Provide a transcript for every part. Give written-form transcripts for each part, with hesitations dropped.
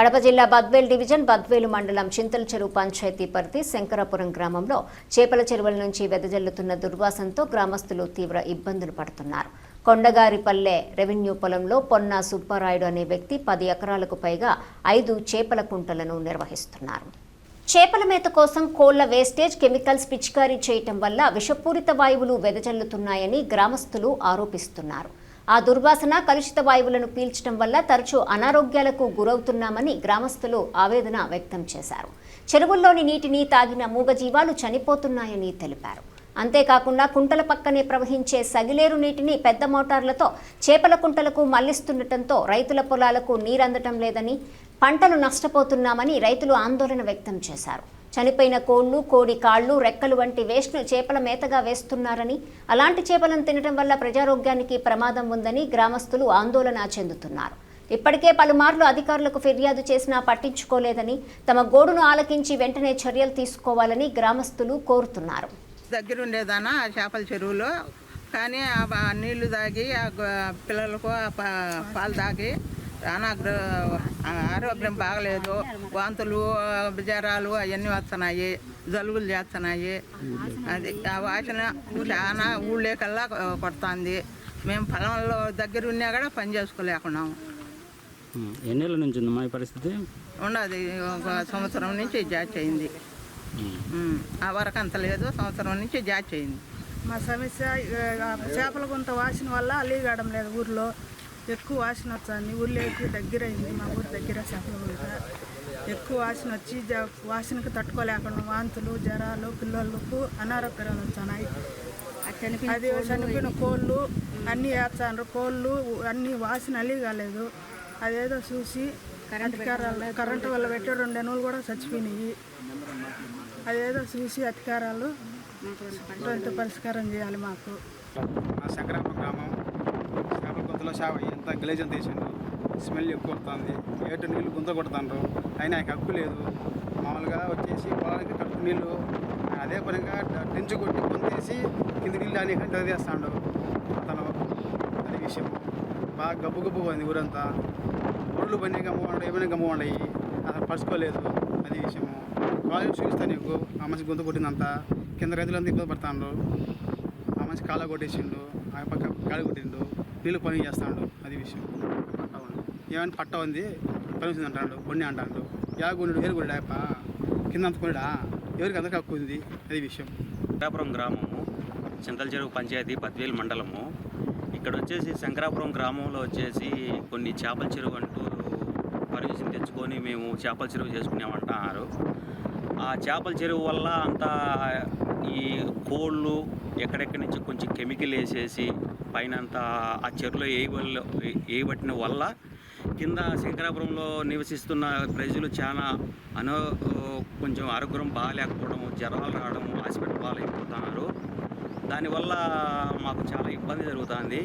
కడప జిల్లా బద్వేల్ డివిజన్ బద్వేలు మండలం చింతల చెరువు పంచాయతీ పరిధి శంకరాపురం గ్రామంలో చేపల చెరువుల నుంచి వెదజల్లుతున్న దుర్వాసనతో గ్రామస్తులు తీవ్ర ఇబ్బందులు పడుతున్నారు. కొండగారిపల్లె రెవెన్యూ పొలంలో పొన్నా సుబ్బారాయుడు అనే వ్యక్తి 10 ఎకరాలకు పైగా 5 చేపల కుంటలను నిర్వహిస్తున్నారు. చేపల మేత కోసం కోళ్ల వేస్టేజ్ కెమికల్స్ పిచికారీ చేయటం వల్ల విషపూరిత వాయువులు వెదజల్లుతున్నాయని గ్రామస్తులు ఆరోపిస్తున్నారు. ఆ దుర్వాసన కలుషిత వాయువులను పీల్చడం వల్ల తరచూ అనారోగ్యాలకు గురవుతున్నామని గ్రామస్తులు ఆవేదన వ్యక్తం చేశారు. చెరువుల్లోని నీటిని తాగిన మూగజీవాలు చనిపోతున్నాయని తెలిపారు. అంతేకాకుండా కుంటల పక్కనే ప్రవహించే సగిలేరు నీటిని పెద్ద మోటార్లతో చేపల కుంటలకు మళ్లిస్తుండటంతో రైతుల పొలాలకు నీరందటం లేదని, పంటలు నష్టపోతున్నామని రైతులు ఆందోళన వ్యక్తం చేశారు. చనిపోయిన కోళ్లు, కోడి కాళ్లు, రెక్కలు వంటి వేస్ట్ను చేపల మేతగా వేస్తున్నారని, అలాంటి చేపలను తినడం వల్ల ప్రజారోగ్యానికి ప్రమాదం ఉందని గ్రామస్తులు ఆందోళన చెందుతున్నారు. ఇప్పటికే పలుమార్లు అధికారులకు ఫిర్యాదు చేసినా పట్టించుకోలేదని, తమ గోడును ఆలకించి వెంటనే చర్యలు తీసుకోవాలని గ్రామస్తులు కోరుతున్నారు. దగ్గరుండేదానా చేపల చెరువులో, కానీ నీళ్లు తాగి పిల్లలకు పాలు తాగి ఆరోగ్యం బాగలేదు. వాంతులు, జ్వరాలు అవన్నీ వస్తున్నాయి, జలుబులు చేస్తున్నాయి. అది ఆ వాసన చాలా ఊళ్ళే కల్లా కొడుతుంది. మేము పొలంలో దగ్గర ఉన్నా కూడా పని చేసుకోలేకున్నాము. ఎన్నేళ్ళ నుంచి ఉంది మా పరిస్థితి? ఉండదు, ఒక సంవత్సరం నుంచి జాచ్ అయింది. ఆ వరకు అంత లేదు, సంవత్సరం నుంచి జాచ్ అయింది. మా సమస్య చేపల గుంత వాసన వల్ల అలీగడం లేదు. ఊర్లో ఎక్కువ వాసన వచ్చింది. ఊళ్ళో ఎక్కువ దగ్గర అయింది. మా ఊరి దగ్గర చేపల గుంత ఎక్కువ వాసన వచ్చి వాసనకు తట్టుకోలేకుండా వాంతులు, జ్వరాలు, పిల్లలకు అనారోగ్యాలు వచ్చాయి. అది చనిపోయిన కోళ్ళు అన్నీ వేస్తాండ్రు. కోళ్ళు అన్నీ వాసన అలీగలేదు. అదేదో చూసి కరెంటు వల్ల పెట్టి 2 ఎనువులు కూడా చచ్చిపోయినాయి. అదేదో చూసి అధికారాలు పరిష్కారం చేయాలి మాకు. శంకరాపురం గ్రామం చేపల గుంతలో ఎంత గలీజ్ అంత వేసిండు. స్మెల్ ఎక్కువ వస్తుంది. ఏటు నీళ్ళు గుంత కొడుతుండ్రు. అయినా ఆయనకు హక్కు లేదు. మామూలుగా వచ్చేసి పొలానికి కడుపు నీళ్ళు అదే పనిగా టెంచు కొట్టి గుంతేసి కింద నీళ్ళు అనేక చదివేస్తాడు అతను. అదే విషయం బాగా గబ్బుగా ఉంది ఊరంతా. ఒళ్ళు పని గమ్ముకుంటాడు, ఏమైనా గమ్ముకుంటాయి. అసలు పరుచుకోలేదు. అది విషయము. కాలేజ్ చూపిస్తాను నీకు. ఆ మనిషి గుంత కొట్టిందంతా కింద రైతులంతా ఇబ్బంది పడతాడు. ఆ మనిషి కాళ్ళ కొట్టేసిండు, ఆ పక్క గాలి కొట్టిండు, నీళ్ళు పని చేస్తాడు. అది విషయం. ఏమైనా పట్ట ఉంది, పని వచ్చింది అంటాడు, కొన్ని అంటాడు. గుండు వేరు గుండా అప్ప కింద అంత కొనిడా, ఎవరికి అందరికి హక్కు ఉంది. అది విషయం. శంకరాపురం గ్రామము, చింతల చెరువు పంచాయతీ, బద్వేలు మండలము. ఇక్కడ వచ్చేసి శంకరాపురం గ్రామంలో వచ్చేసి కొన్ని చేపల చెరువు అంటూ పర్మిషన్ తెచ్చుకొని మేము చేపల చెరువు చేసుకున్నామంటున్నారు. ఆ చేపల చెరువు వల్ల అంతా ఈ కోళ్ళు ఎక్కడెక్కడి నుంచి కొంచెం కెమికల్ వేసేసి పైన అంతా ఆ చెరువులో వేయబట్టిన వల్ల కింద శంకరాపురంలో నివసిస్తున్న ప్రజలు చాలా కొంచెం ఆరోగ్యం బాగాలేకపోవడం, జ్వరాలు రావడం, హాస్పిటల్ పాలైపోతున్నారు. దానివల్ల మాకు చాలా ఇబ్బంది జరుగుతుంది.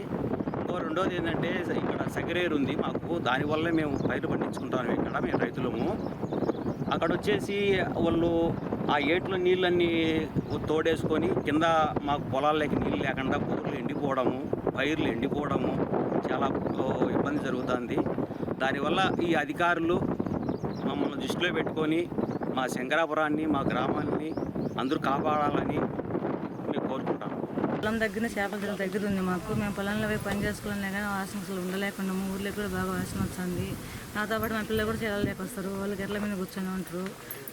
రెండోది ఏంటంటే ఇక్కడ సగిరేరు ఉంది మాకు. దానివల్ల మేము పైరు పండించుకుంటాము. ఇక్కడ మేము రైతులము. అక్కడ వచ్చేసి వాళ్ళు ఆ ఏట్లో నీళ్ళన్నీ తోడేసుకొని కింద మాకు పొలాల్లోకి నీళ్ళు లేకుండా బోర్లు ఎండిపోవడము, పైర్లు ఎండిపోవడము చాలా ఇబ్బంది జరుగుతుంది. దానివల్ల ఈ అధికారులు మమ్మల్ని దృష్టిలో పెట్టుకొని మా శంకరాపురాన్ని, మా గ్రామాన్ని అందరూ కాపాడాలని మేము కోరుకుంటాము. పొలం దగ్గర చేపల చెరువు దగ్గర ఉంది మాకు. మేము పొలంలో పోయి పని చేసుకోవాలనే కానీ వాసన అసలు ఉండలేకున్నాము. ఊర్లో కూడా బాగా వాసన వస్తుంది. నాతో పాటు మా పిల్లలు కూడా చెల్లలేక వస్తారు. వాళ్ళకి ఎట్ల మీద కూర్చొని ఉంటారు.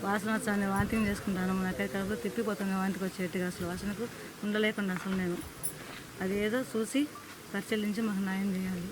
వాసన వస్తుంది, వాంతింగ్ చేసుకుంటాను. నాకైతే కడుపు తిప్పిపోతుంది వాంతికి వచ్చేట్టుగా. అసలు వాసనకు ఉండలేకుండా అసలు నేను అది ఏదో చూసి పరిశీలించి మాకు న్యాయం చేయాలి.